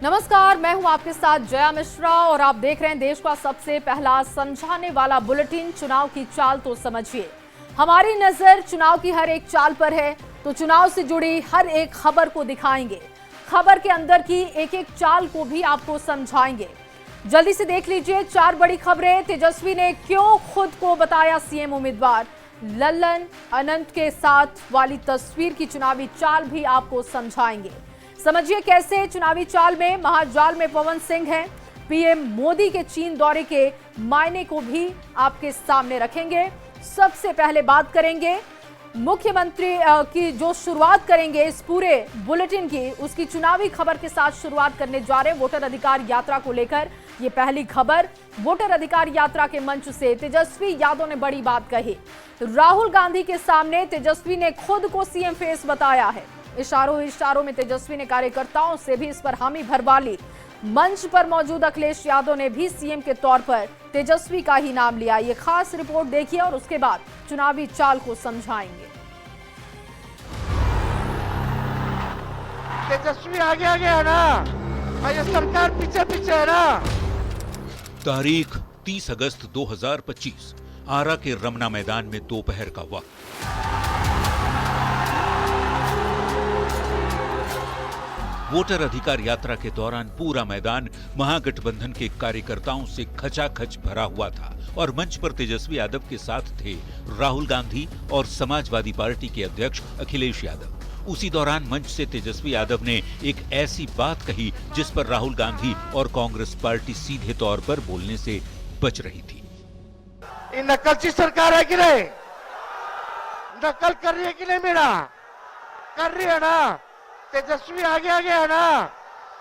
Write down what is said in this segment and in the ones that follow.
नमस्कार, मैं हूं आपके साथ जया मिश्रा और आप देख रहे हैं देश का सबसे पहला समझाने वाला बुलेटिन चुनाव की चाल तो समझिए। हमारी नजर चुनाव की हर एक चाल पर है, तो चुनाव से जुड़ी हर एक खबर को दिखाएंगे। खबर के अंदर की एक एक चाल को भी आपको समझाएंगे। जल्दी से देख लीजिए 4 बड़ी खबरें। तेजस्वी ने क्यों खुद को बताया सीएम उम्मीदवार, लल्लन अनंत के साथ वाली तस्वीर की चुनावी चाल भी आपको समझाएंगे। समझिए कैसे चुनावी चाल में महाजाल में पवन सिंह हैं। पीएम मोदी के चीन दौरे के मायने को भी आपके सामने रखेंगे। सबसे पहले बात करेंगे मुख्यमंत्री की जो शुरुआत करेंगे इस पूरे बुलेटिन की, उसकी चुनावी खबर के साथ शुरुआत करने जा रहे हैं। वोटर अधिकार यात्रा को लेकर ये पहली खबर। वोटर अधिकार यात्रा के मंच से तेजस्वी यादव ने बड़ी बात कही। राहुल गांधी के सामने तेजस्वी ने खुद को सीएम फेस बताया है। इशारों में तेजस्वी ने कार्यकर्ताओं से भी इस पर हामी भरवा ली। मंच पर मौजूद अखिलेश यादव ने भी सीएम के तौर पर तेजस्वी का ही नाम लिया। ये खास रिपोर्ट देखिए और उसके बाद चुनावी चाल को समझाएंगे। तेजस्वी आगे आगे है ना, और ये सरकार पीछे पीछे है ना। तारीख 30 अगस्त 2025, आरा के रमना मैदान में दोपहर का वक्त। वोटर अधिकार यात्रा के दौरान पूरा मैदान महागठबंधन के कार्यकर्ताओं से खचाखच भरा हुआ था और मंच पर तेजस्वी यादव के साथ थे राहुल गांधी और समाजवादी पार्टी के अध्यक्ष अखिलेश यादव। उसी दौरान मंच से तेजस्वी यादव ने एक ऐसी बात कही जिस पर राहुल गांधी और कांग्रेस पार्टी सीधे तौर पर बोलने से बच रही थी। ये नकलची सरकार है कि नहीं? नकल कर रही है कि नहीं? मेरा कर रही है ना। तेजस्वी आगे आगे है ना,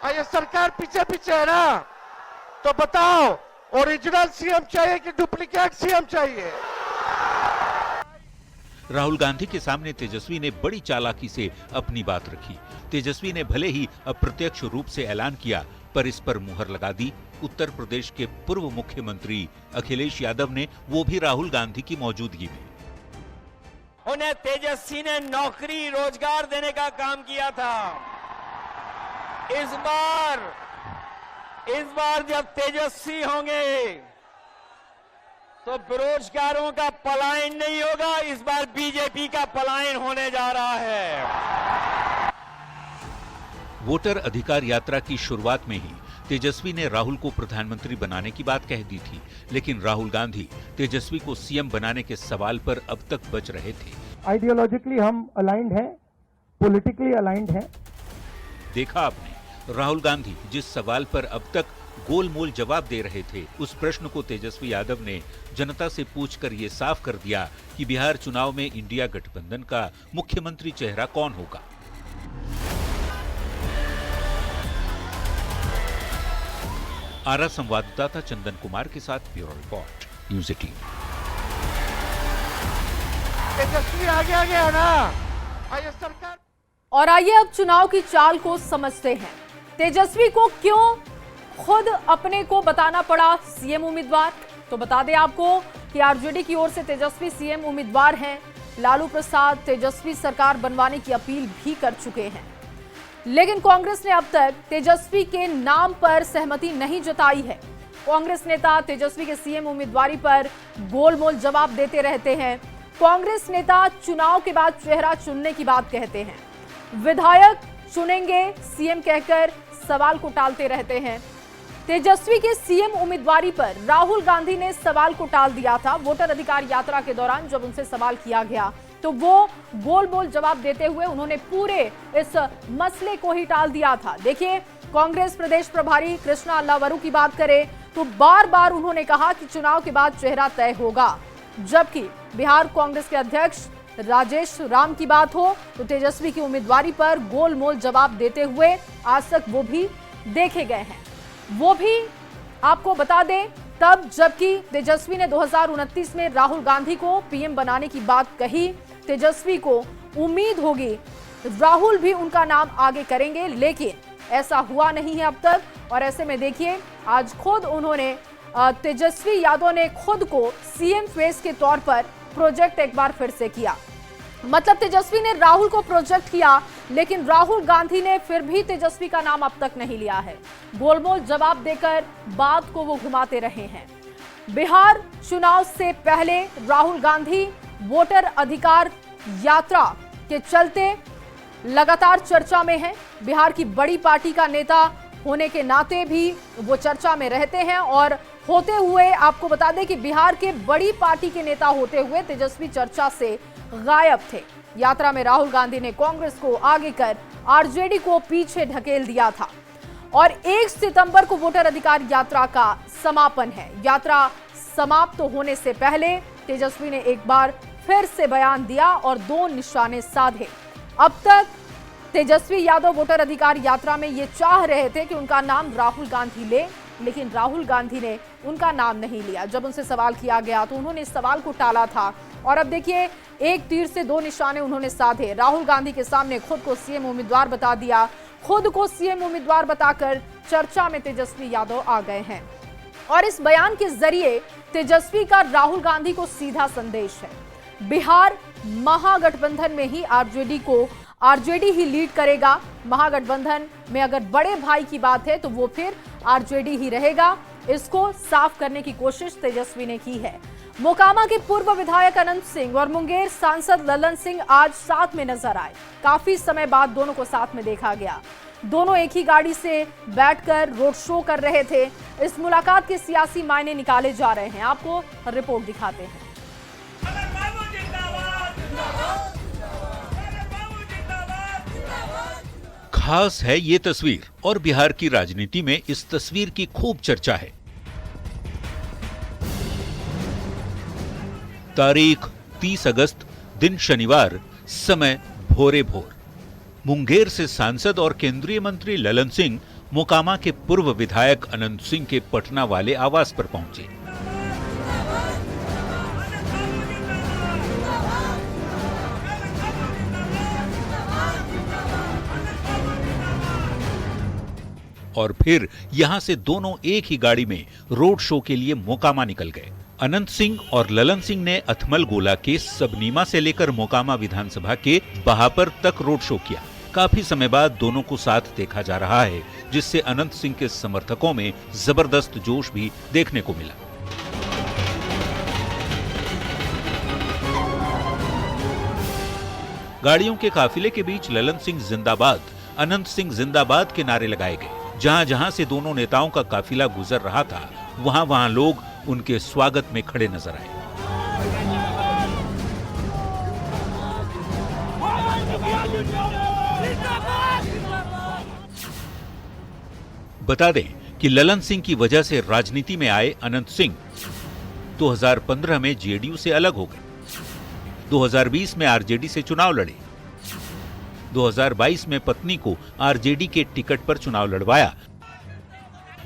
और ये सरकार पीछे पीछे है ना। तो बताओ, ओरिजिनल सीएम चाहिए कि डुप्लीकेट सीएम चाहिए? राहुल गांधी के सामने तेजस्वी ने बड़ी चालाकी से अपनी बात रखी। तेजस्वी ने भले ही अप्रत्यक्ष रूप से ऐलान किया, पर इस पर मुहर लगा दी उत्तर प्रदेश के पूर्व मुख्यमंत्री अखिलेश यादव ने, वो भी राहुल गांधी की मौजूदगी में। उन्हें तेजस्वी ने नौकरी रोजगार देने का काम किया था। इस बार जब तेजस्वी होंगे तो बेरोजगारों का पलायन नहीं होगा, इस बार बीजेपी का पलायन होने जा रहा है। वोटर अधिकार यात्रा की शुरुआत में ही तेजस्वी ने राहुल को प्रधानमंत्री बनाने की बात कह दी थी, लेकिन राहुल गांधी तेजस्वी को सीएम बनाने के सवाल पर अब तक बच रहे थे। आइडियोलॉजिकली हम अलाइंड हैं, पॉलिटिकली अलाइंड हैं। देखा आपने, राहुल गांधी जिस सवाल पर अब तक गोलमोल जवाब दे रहे थे, उस प्रश्न को तेजस्वी यादव ने जनता से पूछकर ये साफ कर दिया कि बिहार चुनाव में इंडिया गठबंधन का मुख्यमंत्री चेहरा कौन होगा। आरा संवाददाता चंदन कुमार के साथ ब्यूरो रिपोर्ट, न्यूज़ 18। तेजस्वी आगे आगे है ना, और ये सरकार। और आइए अब चुनाव की चाल को समझते हैं। तेजस्वी को क्यों खुद अपने को बताना पड़ा सीएम उम्मीदवार? तो बता दें आपको कि आरजेडी की ओर से तेजस्वी सीएम उम्मीदवार हैं। लालू प्रसाद तेजस्वी सरकार बनवाने की अपील भी कर चुके हैं, लेकिन कांग्रेस ने अब तक तेजस्वी के नाम पर सहमति नहीं जताई है। कांग्रेस नेता तेजस्वी के सीएम उम्मीदवारी पर गोलमोल जवाब देते रहते हैं। कांग्रेस नेता चुनाव के बाद चेहरा चुनने की बात कहते हैं, विधायक चुनेंगे सीएम कहकर सवाल को टालते रहते हैं। तेजस्वी के सीएम उम्मीदवारी पर राहुल गांधी ने सवाल को टाल दिया था। वोटर अधिकार यात्रा के दौरान जब उनसे सवाल किया गया तो वो गोल जवाब देते हुए उन्होंने पूरे इस मसले को ही टाल दिया था। देखिए, कांग्रेस प्रदेश प्रभारी कृष्णा अल्लावरू की बात करें तो बार बार उन्होंने कहा कि चुनाव के बाद चेहरा तय होगा, जबकि बिहार कांग्रेस के अध्यक्ष राजेश राम की बात हो तो तेजस्वी की उम्मीदवारी पर गोलमोल जवाब देते हुए आज तक वो भी देखे गए हैं। वो भी आपको बता दें तब जबकि तेजस्वी ने 2029 में राहुल गांधी को पीएम बनाने की बात कही। तेजस्वी को उम्मीद होगी राहुल भी उनका नाम आगे करेंगे, लेकिन ऐसा हुआ नहीं है अब तक। और ऐसे में देखिए, आज खुद उन्होंने तेजस्वी यादव ने खुद को सीएम फेस के तौर पर प्रोजेक्ट एक बार फिर से किया। मतलब तेजस्वी ने राहुल को प्रोजेक्ट किया लेकिन राहुल गांधी ने फिर भी तेजस्वी का नाम अब तक नहीं लिया है। गोलमोल जवाब देकर बात को वो घुमाते रहे हैं। बिहार चुनाव से पहले राहुल गांधी वोटर अधिकार यात्रा के चलते लगातार चर्चा में है। बिहार की बड़ी पार्टी का नेता होने के नाते भी वो चर्चा में रहते हैं और होते हुए आपको बता दें कि बिहार के बड़ी पार्टी के नेता होते हुए तेजस्वी चर्चा से गायब थे। यात्रा में राहुल गांधी ने कांग्रेस को आगे कर आरजेडी को पीछे ढकेल दिया था और 1 सितंबर को वोटर अधिकार यात्रा का समापन है। यात्रा समाप्त होने से पहले तेजस्वी ने एक बार फिर से बयान दिया और 2 निशाने साधे। अब तक तेजस्वी यादव वोटर अधिकार यात्रा में ये चाह रहे थे कि उनका नाम राहुल गांधी ले, लेकिन राहुल गांधी ने उनका नाम नहीं लिया। जब उनसे सवाल किया गया तो उन्होंने इस सवाल को टाला था और अब देखिए एक तीर से 2 निशाने उन्होंने साधे। राहुल गांधी के सामने खुद को सीएम उम्मीदवार बता दिया, खुद को सीएम उम्मीदवार बताकर चर्चा में तेजस्वी यादव आ गए हैं और इस बयान के जरिए तेजस्वी का राहुल गांधी को सीधा संदेश है। बिहार महागठबंधन में ही आरजेडी ही लीड करेगा। महागठबंधन में अगर बड़े भाई की बात है तो वो फिर आरजेडी ही रहेगा। इसको साफ करने की कोशिश तेजस्वी ने की है। मोकामा के पूर्व विधायक अनंत सिंह और मुंगेर सांसद ललन सिंह आज साथ में नजर आए। काफी समय बाद दोनों को साथ में देखा गया। दोनों एक ही गाड़ी से बैठकर रोड शो कर रहे थे। इस मुलाकात के सियासी मायने निकाले जा रहे हैं। आपको रिपोर्ट दिखाते हैं। खास है ये तस्वीर और बिहार की राजनीति में इस तस्वीर की खूब चर्चा है। तारीख 30 अगस्त, दिन शनिवार, समय भोरे भोर। मुंगेर से सांसद और केंद्रीय मंत्री ललन सिंह मोकामा के पूर्व विधायक अनंत सिंह के पटना वाले आवास पर पहुंचे। और फिर यहां से दोनों एक ही गाड़ी में रोड शो के लिए मोकामा निकल गए। अनंत सिंह और ललन सिंह ने अथमल गोला के सबनीमा से लेकर मोकामा विधानसभा के बहापर तक रोड शो किया। काफी समय बाद दोनों को साथ देखा जा रहा है, जिससे अनंत सिंह के समर्थकों में जबरदस्त जोश भी देखने को मिला। गाड़ियों के काफिले के बीच ललन सिंह जिंदाबाद, अनंत सिंह जिंदाबाद के नारे लगाए गए। जहां जहां से दोनों नेताओं का काफिला गुजर रहा था, वहां वहां लोग उनके स्वागत में खड़े नजर आए। बता दें कि ललन सिंह की वजह से राजनीति में आए अनंत सिंह 2015 में जेडीयू से अलग हो गए। 2020 में आरजेडी से चुनाव लड़े। 2022 में पत्नी को आरजेडी के टिकट पर चुनाव लड़वाया,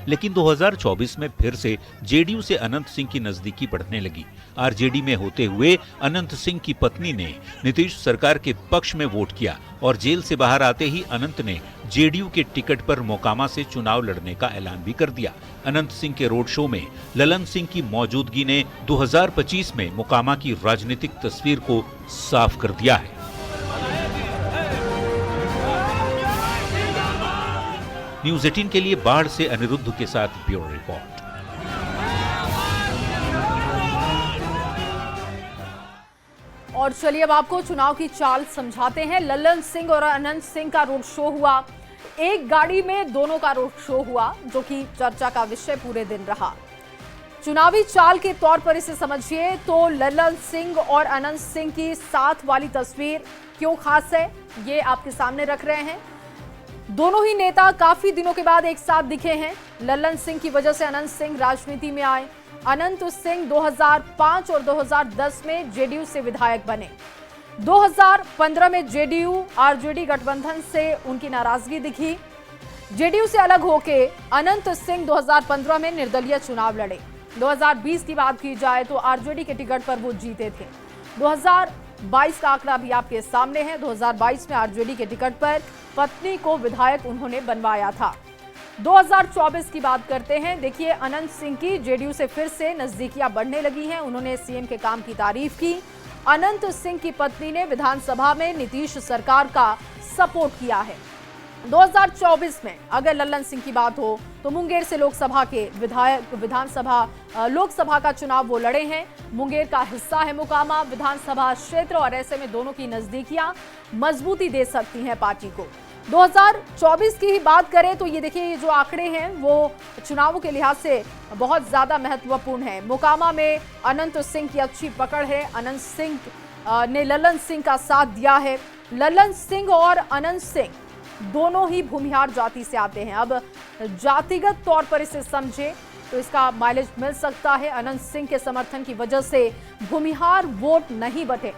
लेकिन 2024 में फिर से जेडीयू से अनंत सिंह की नजदीकी बढ़ने लगी। आरजेडी में होते हुए अनंत सिंह की पत्नी ने नीतीश सरकार के पक्ष में वोट किया और जेल से बाहर आते ही अनंत ने जेडीयू के टिकट पर मोकामा से चुनाव लड़ने का ऐलान भी कर दिया। अनंत सिंह के रोड शो में ललन सिंह की मौजूदगी ने 2025 में मोकामा की राजनीतिक तस्वीर को साफ कर दिया है। न्यूज 18 के लिए बाढ़ से अनिरुद्ध के साथ ब्यूरो रिपोर्ट। और चलिए अब आपको चुनाव की चाल समझाते हैं। ललन सिंह और अनंत सिंह का रोड शो हुआ। एक गाड़ी में दोनों का रोड शो हुआ, जो कि चर्चा का विषय पूरे दिन रहा। चुनावी चाल के तौर पर इसे समझिए तो ललन सिंह और अनंत सिंह की साथ वाली तस्वीर क्यों खास है, ये आपके सामने रख रहे हैं। दोनों ही नेता काफी दिनों के बाद एक साथ दिखे हैं। ललन सिंह की वजह से अनंत सिंह राजनीति में आए। अनंत सिंह 2005 और 2010 में जेडीयू से विधायक बने। 2015 में जेडीयू आरजेडी गठबंधन से उनकी नाराजगी दिखी। जेडीयू से अलग होके अनंत सिंह 2015 में निर्दलीय चुनाव लड़े। 2020 की बात की जाए तो आरजेडी के टिकट पर वो जीते थे। 2022 का आंकड़ा भी आपके सामने है। 2022 में आरजेडी के टिकट पर पत्नी को विधायक उन्होंने बनवाया था। 2024 की बात करते हैं। देखिए अनंत सिंह की जेडीयू से फिर से नजदीकियां बढ़ने लगी हैं। उन्होंने सीएम के काम की तारीफ की। अनंत सिंह की पत्नी ने विधानसभा में नीतीश सरकार का सपोर्ट किया है। 2024 में अगर लल्लन सिंह की बात हो तो मुंगेर से लोकसभा के लोकसभा का चुनाव वो लड़े हैं। मुंगेर का हिस्सा है मोकामा विधानसभा क्षेत्र और ऐसे में दोनों की नजदीकियां मजबूती दे सकती हैं पार्टी को। 2024 की ही बात करें तो ये देखिए, ये जो आंकड़े हैं वो चुनावों के लिहाज से बहुत ज्यादा महत्वपूर्ण है। मोकामा में अनंत सिंह की अच्छी पकड़ है। अनंत सिंह ने लल्लन सिंह का साथ दिया है। लल्लन सिंह और अनंत सिंह दोनों ही भूमिहार जाति से आते हैं। अब जातिगत तौर पर इसे समझे तो इसका माइलेज मिल सकता है। अनंत सिंह के समर्थन की वजह से भूमिहार वोट नहीं बटे।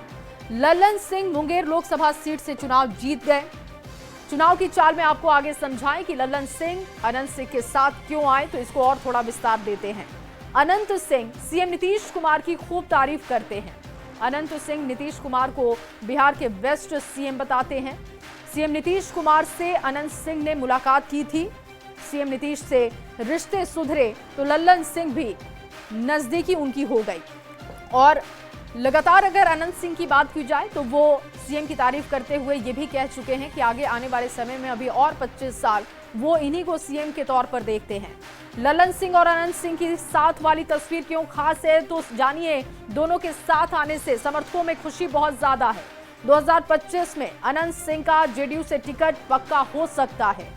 लल्लन सिंह मुंगेर लोकसभा सीट से चुनाव जीत गए। चुनाव की चाल में आपको आगे समझाएं कि लल्लन सिंह अनंत सिंह के साथ क्यों आए, तो इसको और थोड़ा विस्तार देते हैं। अनंत सिंह सीएम नीतीश कुमार की खूब तारीफ करते हैं। अनंत सिंह नीतीश कुमार को बिहार के बेस्ट सीएम बताते हैं। सीएम नीतीश कुमार से अनंत सिंह ने मुलाकात की थी। सीएम नीतीश से रिश्ते सुधरे तो लल्लन सिंह भी नजदीकी उनकी हो गई। और लगातार अगर अनंत सिंह की बात की जाए तो वो सीएम की तारीफ करते हुए ये भी कह चुके हैं कि आगे आने वाले समय में अभी और 25 साल वो इन्हीं को सीएम के तौर पर देखते हैं। लल्लन सिंह और अनंत सिंह की साथ वाली तस्वीर क्यों खास है, तो जानिए दोनों के साथ आने से समर्थकों में खुशी बहुत ज्यादा है। 2025 में अनंत सिंह का जेडीयू से टिकट पक्का हो सकता है।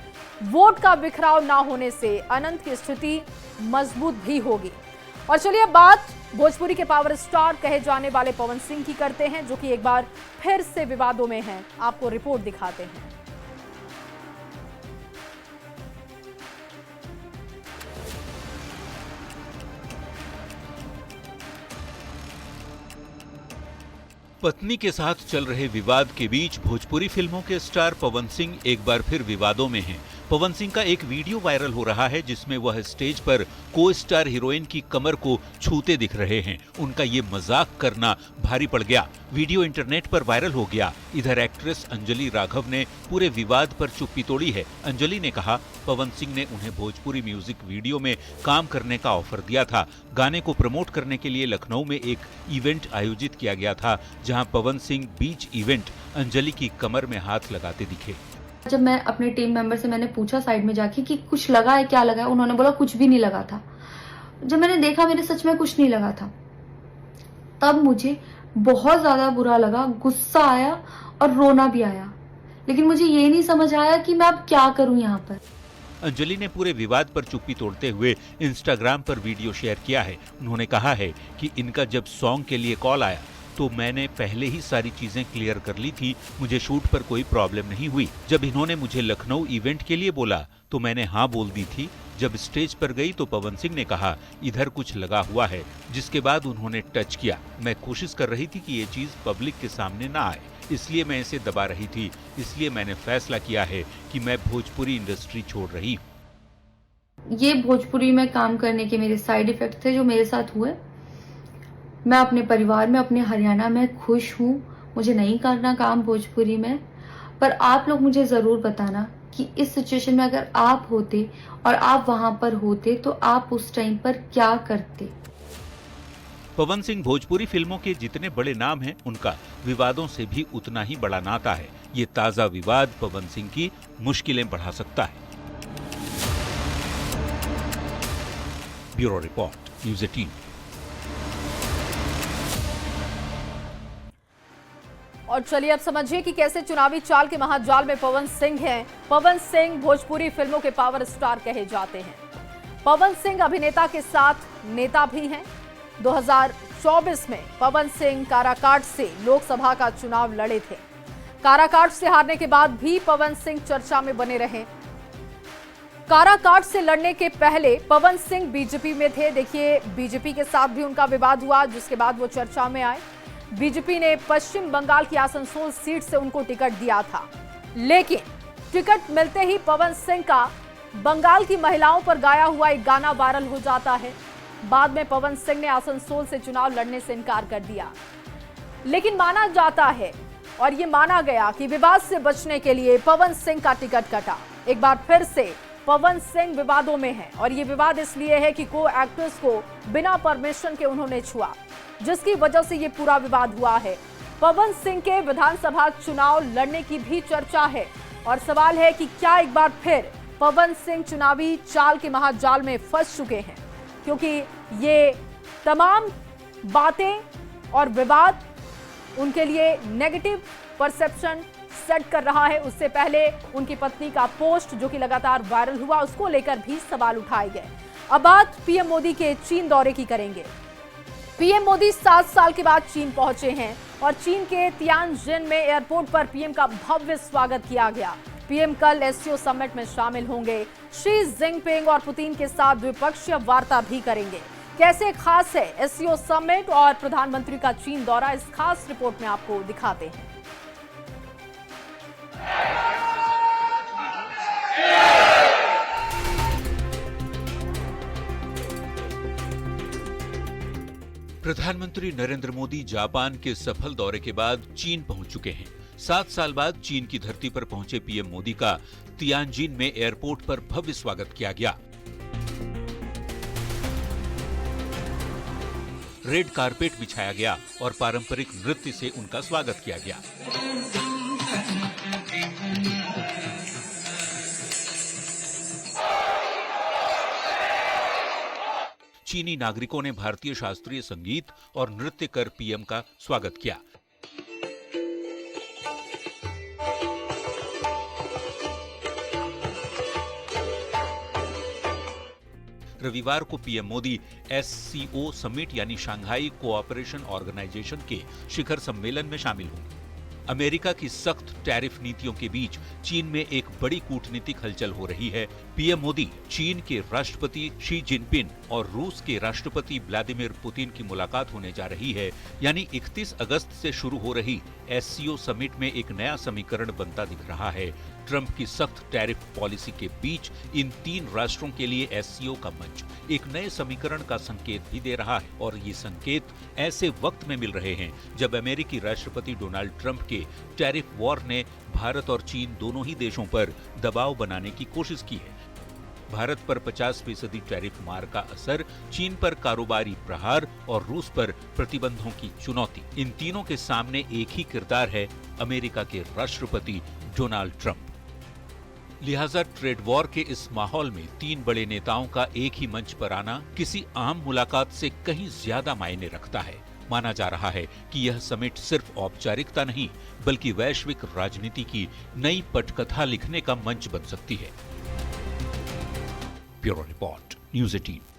वोट का बिखराव ना होने से अनंत की स्थिति मजबूत भी होगी। और चलिए अब बात भोजपुरी के पावर स्टार कहे जाने वाले पवन सिंह की करते हैं, जो कि एक बार फिर से विवादों में हैं। आपको रिपोर्ट दिखाते हैं। पत्नी के साथ चल रहे विवाद के बीच भोजपुरी फिल्मों के स्टार पवन सिंह एक बार फिर विवादों में हैं। पवन सिंह का एक वीडियो वायरल हो रहा है जिसमें वह स्टेज पर को स्टार हीरोइन की कमर को छूते दिख रहे हैं। उनका ये मजाक करना भारी पड़ गया। वीडियो इंटरनेट पर वायरल हो गया। इधर एक्ट्रेस अंजलि राघव ने पूरे विवाद पर चुप्पी तोड़ी है। अंजलि ने कहा पवन सिंह ने उन्हें भोजपुरी म्यूजिक वीडियो में काम करने का ऑफर दिया था। गाने को प्रमोट करने के लिए लखनऊ में एक इवेंट आयोजित किया गया था, जहां पवन सिंह बीच इवेंट अंजलि की कमर में हाथ लगाते दिखे। जब मैं अपने टीम मेंबर से मैंने पूछा साइड में जाके कि कुछ लगा है, क्या लगा है, उन्होंने बोला कुछ भी नहीं लगा था। जब मैंने देखा मेरे सच में कुछ नहीं लगा था, तब मुझे बहुत ज्यादा बुरा लगा, गुस्सा आया और रोना भी आया। लेकिन मुझे ये नहीं समझ आया कि मैं अब क्या करूं यहाँ पर। अंजलि ने पूरे विवाद पर चुप्पी तोड़ते हुए इंस्टाग्राम पर वीडियो शेयर किया है। उन्होंने कहा है कि इनका जब सॉन्ग के लिए कॉल आया तो मैंने पहले ही सारी चीजें क्लियर कर ली थी, मुझे शूट पर कोई प्रॉब्लम नहीं हुई। जब इन्होंने मुझे लखनऊ इवेंट के लिए बोला तो मैंने हाँ बोल दी थी। जब स्टेज पर गई तो पवन सिंह ने कहा इधर कुछ लगा हुआ है, जिसके बाद उन्होंने टच किया। मैं कोशिश कर रही थी कि ये चीज पब्लिक के सामने ना आए, इसलिए मैं इसे दबा रही थी। इसलिए मैंने फैसला किया है कि मैं भोजपुरी इंडस्ट्री छोड़ रही हूँ। ये भोजपुरी में काम करने के मेरे साइड इफेक्ट थे जो मेरे साथ हुए। मैं अपने परिवार में, अपने हरियाणा में खुश हूँ। मुझे नहीं करना काम भोजपुरी में। पर आप लोग मुझे जरूर बताना कि इस सिचुएशन में अगर आप होते और आप वहां पर होते तो आप उस टाइम पर क्या करते। पवन सिंह भोजपुरी फिल्मों के जितने बड़े नाम हैं, उनका विवादों से भी उतना ही बड़ा नाता है। ये ताजा विवाद पवन सिंह की मुश्किलें बढ़ा सकता है। Bureau report, news 18। और चलिए अब समझिए कि कैसे चुनावी चाल के महाजाल में पवन सिंह हैं। पवन सिंह भोजपुरी फिल्मों के पावर स्टार कहे जाते हैं। पवन सिंह अभिनेता के साथ नेता भी हैं। 2024 में पवन सिंह काराकाट से लोकसभा का चुनाव लड़े थे। काराकाट से हारने के बाद भी पवन सिंह चर्चा में बने रहे। काराकाट से लड़ने के पहले पवन सिंह बीजेपी में थे। देखिए, बीजेपी के साथ भी उनका विवाद हुआ, जिसके बाद वो चर्चा में आए। बीजेपी ने पश्चिम बंगाल की आसनसोल सीट से उनको टिकट दिया था, लेकिन टिकट मिलते ही पवन सिंह का बंगाल की महिलाओं पर गाया हुआ एक गाना वायरल हो जाता है। बाद में पवन सिंह ने आसनसोल से चुनाव लड़ने से इनकार कर दिया। लेकिन माना जाता है और ये माना गया कि विवाद से बचने के लिए पवन सिंह का टिकट कटा। एक बार फिर से पवन सिंह विवादों में है और ये विवाद इसलिए है कि को एक्ट्रेस को बिना परमिशन के उन्होंने छुआ, जिसकी वजह से ये पूरा विवाद हुआ है। पवन सिंह के विधानसभा चुनाव लड़ने की भी चर्चा है और सवाल है कि क्या एक बार फिर पवन सिंह चुनावी चाल के महाजाल में फंस चुके हैं, क्योंकि ये तमाम बातें और विवाद उनके लिए नेगेटिव परसेप्शन सेट कर रहा है। उससे पहले उनकी पत्नी का पोस्ट जो कि लगातार वायरल हुआ, उसको लेकर भी सवाल उठाए गए। अब बात पीएम मोदी के चीन दौरे की करेंगे। पीएम मोदी 7 साल के बाद चीन पहुंचे हैं और चीन के तियानजिन में एयरपोर्ट पर पीएम का भव्य स्वागत किया गया। पीएम कल एससीओ समिट में शामिल होंगे। शी जिनपिंग और पुतिन के साथ द्विपक्षीय वार्ता भी करेंगे। कैसे खास है एससीओ समिट और प्रधानमंत्री का चीन दौरा, इस खास रिपोर्ट में आपको दिखाते हैं। प्रधानमंत्री नरेंद्र मोदी जापान के सफल दौरे के बाद चीन पहुंच चुके हैं। 7 साल बाद चीन की धरती पर पहुंचे पीएम मोदी का तियानजिन में एयरपोर्ट पर भव्य स्वागत किया गया। रेड कारपेट बिछाया गया और पारंपरिक नृत्य से उनका स्वागत किया गया। चीनी नागरिकों ने भारतीय शास्त्रीय संगीत और नृत्य कर पीएम का स्वागत किया। रविवार को पीएम मोदी एससीओ समिट यानी शंघाई कोऑपरेशन ऑर्गेनाइजेशन के शिखर सम्मेलन में शामिल होंगे। अमेरिका की सख्त टैरिफ नीतियों के बीच चीन में एक बड़ी कूटनीतिक हलचल हो रही है। पीएम मोदी चीन के राष्ट्रपति शी जिनपिंग और रूस के राष्ट्रपति व्लादिमीर पुतिन की मुलाकात होने जा रही है। यानी 31 अगस्त से शुरू हो रही एससीओ समिट में एक नया समीकरण बनता दिख रहा है। ट्रंप की सख्त टैरिफ पॉलिसी के बीच इन 3 राष्ट्रों के लिए एससीओ का मंच एक नए समीकरण का संकेत भी दे रहा है और ये संकेत ऐसे वक्त में मिल रहे हैं जब अमेरिकी राष्ट्रपति डोनाल्ड ट्रंप के टैरिफ वॉर ने भारत और चीन दोनों ही देशों पर दबाव बनाने की कोशिश की है। भारत पर 50% टैरिफ मार का असर, चीन पर कारोबारी प्रहार और रूस पर प्रतिबंधों की चुनौती, इन तीनों के सामने एक ही किरदार है, अमेरिका के राष्ट्रपति डोनाल्ड ट्रंप। लिहाजा ट्रेड वॉर के इस माहौल में 3 बड़े नेताओं का एक ही मंच पर आना किसी आम मुलाकात से कहीं ज्यादा मायने रखता है। माना जा रहा है कि यह समिट सिर्फ औपचारिकता नहीं बल्कि वैश्विक राजनीति की नई पटकथा लिखने का मंच बन सकती है। Bureau report, news 18।